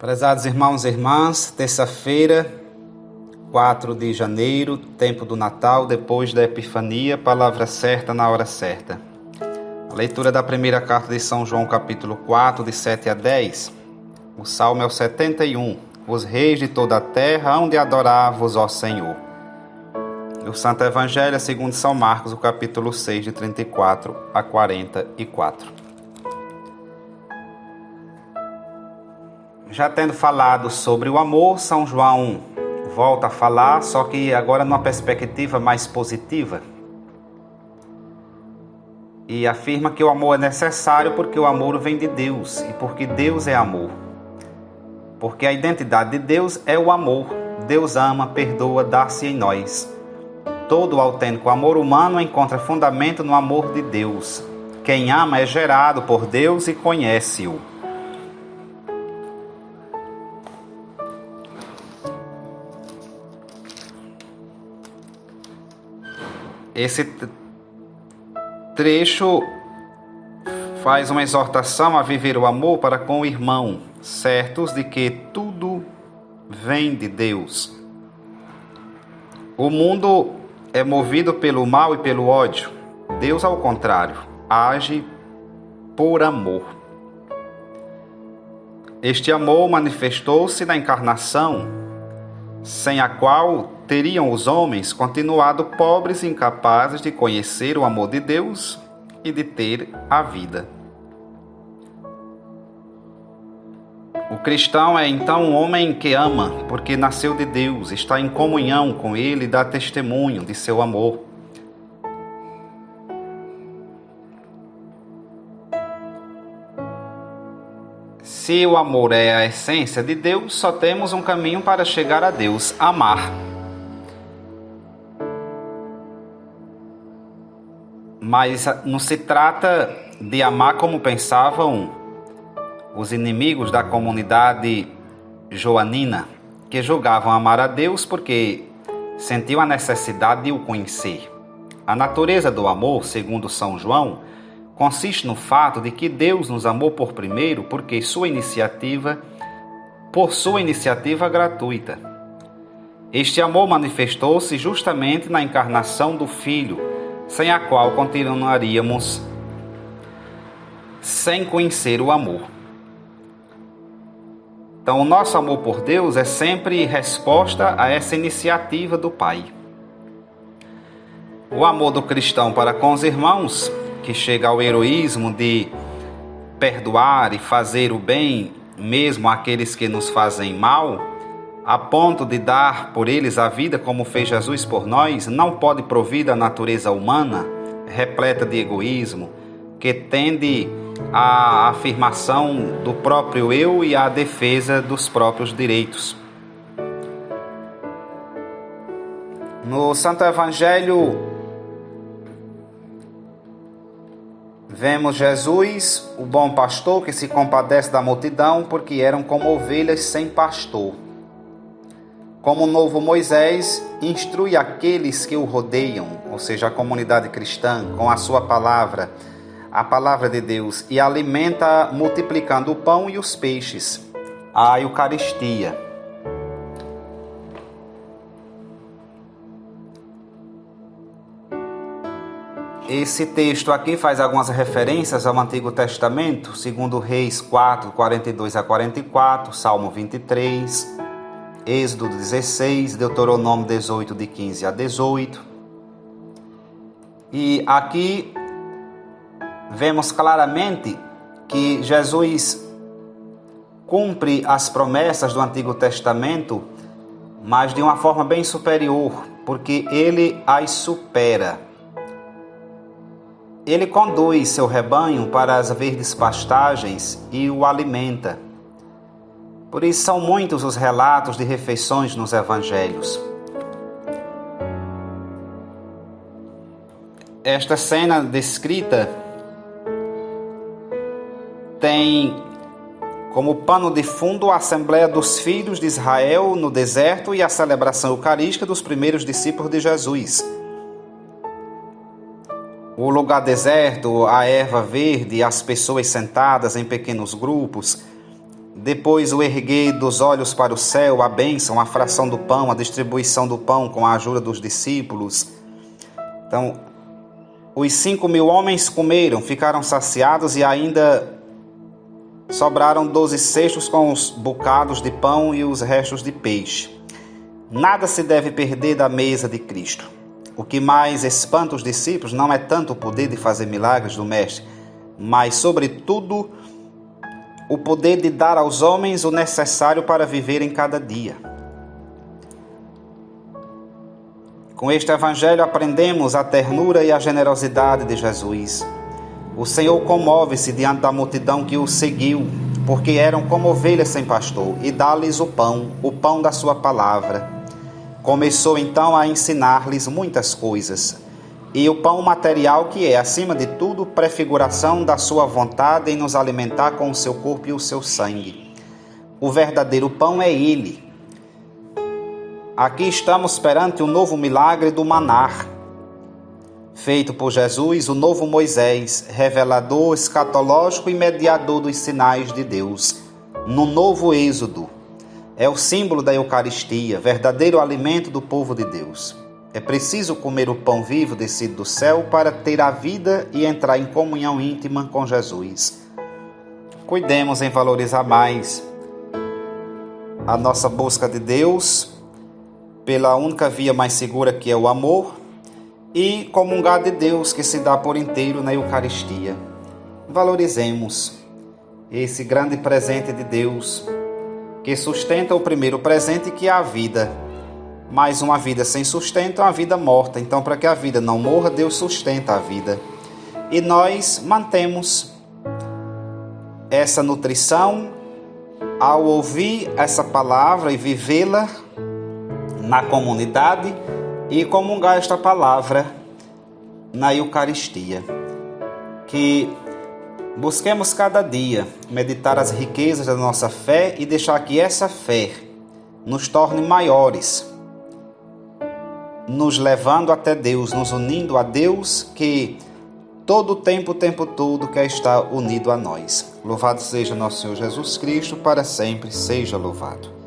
Prezados irmãos e irmãs, terça-feira, 4 de janeiro, tempo do Natal, depois da Epifania, palavra certa na hora certa. A leitura da primeira carta de São João, capítulo 4, de 7 a 10. O salmo é o 71. Os reis de toda a terra hão de adorar-vos, ó Senhor. E o Santo Evangelho é segundo São Marcos, o capítulo 6, de 34 a 44. Já tendo falado sobre o amor, São João volta a falar, só que agora numa perspectiva mais positiva. E afirma que o amor é necessário porque o amor vem de Deus e porque Deus é amor. Porque a identidade de Deus é o amor. Deus ama, perdoa, dá-se em nós. Todo autêntico amor humano encontra fundamento no amor de Deus. Quem ama é gerado por Deus e conhece-o. Esse trecho faz uma exortação a viver o amor para com o irmão, certos de que tudo vem de Deus. O mundo é movido pelo mal e pelo ódio. Deus, ao contrário, age por amor. Este amor manifestou-se na encarnação, sem a qual teriam os homens continuado pobres e incapazes de conhecer o amor de Deus e de ter a vida. O cristão é então um homem que ama, porque nasceu de Deus, está em comunhão com Ele e dá testemunho de seu amor. Se o amor é a essência de Deus, só temos um caminho para chegar a Deus: amar. Mas não se trata de amar como pensavam os inimigos da comunidade joanina, que julgavam amar a Deus porque sentiam a necessidade de o conhecer. A natureza do amor, segundo São João, consiste no fato de que Deus nos amou por primeiro por sua iniciativa gratuita. Este amor manifestou-se justamente na encarnação do Filho, sem a qual continuaríamos sem conhecer o amor. Então, o nosso amor por Deus é sempre resposta a essa iniciativa do Pai. O amor do cristão para com os irmãos, que chega ao heroísmo de perdoar e fazer o bem, mesmo àqueles que nos fazem mal, a ponto de dar por eles a vida como fez Jesus por nós, não pode provir da natureza humana, repleta de egoísmo, que tende à afirmação do próprio eu e à defesa dos próprios direitos. No Santo Evangelho, vemos Jesus, o bom pastor, que se compadece da multidão, porque eram como ovelhas sem pastor. Como o novo Moisés, instrui aqueles que o rodeiam, ou seja, a comunidade cristã, com a sua palavra, a palavra de Deus, e alimenta multiplicando o pão e os peixes, a Eucaristia. Esse texto aqui faz algumas referências ao Antigo Testamento, segundo Reis 4, 42 a 44, Salmo 23, Êxodo 16, Deuteronômio 18, de 15 a 18. E aqui vemos claramente que Jesus cumpre as promessas do Antigo Testamento, mas de uma forma bem superior, porque ele as supera. Ele conduz seu rebanho para as verdes pastagens e o alimenta. Por isso são muitos os relatos de refeições nos evangelhos. Esta cena descrita tem como pano de fundo a Assembleia dos Filhos de Israel no deserto e a celebração eucarística dos primeiros discípulos de Jesus. O lugar deserto, a erva verde, as pessoas sentadas em pequenos grupos, Depois o erguer dos olhos para o céu, a bênção, a fração do pão, a distribuição do pão com a ajuda dos discípulos. Então, os 5.000 homens comeram, ficaram saciados e ainda sobraram 12 cestos com os bocados de pão e os restos de peixe. Nada se deve perder da mesa de Cristo. O que mais espanta os discípulos não é tanto o poder de fazer milagres do Mestre, mas, sobretudo, o poder de dar aos homens o necessário para viver em cada dia. Com este evangelho aprendemos a ternura e a generosidade de Jesus. O Senhor comove-se diante da multidão que o seguiu, porque eram como ovelhas sem pastor, e dá-lhes o pão da sua palavra. Começou então a ensinar-lhes muitas coisas, e o pão material que é, acima de tudo, prefiguração da sua vontade em nos alimentar com o seu corpo e o seu sangue. O verdadeiro pão é Ele. Aqui estamos perante o novo milagre do maná, feito por Jesus, o novo Moisés, revelador, escatológico e mediador dos sinais de Deus, no novo Êxodo. É o símbolo da Eucaristia, verdadeiro alimento do povo de Deus. É preciso comer o pão vivo descido do céu para ter a vida e entrar em comunhão íntima com Jesus. Cuidemos em valorizar mais a nossa busca de Deus pela única via mais segura, que é o amor, e comungar de Deus, que se dá por inteiro na Eucaristia. Valorizemos esse grande presente de Deus, que sustenta o primeiro presente, que é a vida. Mas uma vida sem sustento é uma vida morta. Então, para que a vida não morra, Deus sustenta a vida. E nós mantemos essa nutrição ao ouvir essa palavra e vivê-la na comunidade e comungar esta palavra na Eucaristia. Que busquemos cada dia meditar as riquezas da nossa fé e deixar que essa fé nos torne maiores, nos levando até Deus, nos unindo a Deus, que todo o tempo todo quer estar unido a nós. Louvado seja nosso Senhor Jesus Cristo, para sempre seja louvado.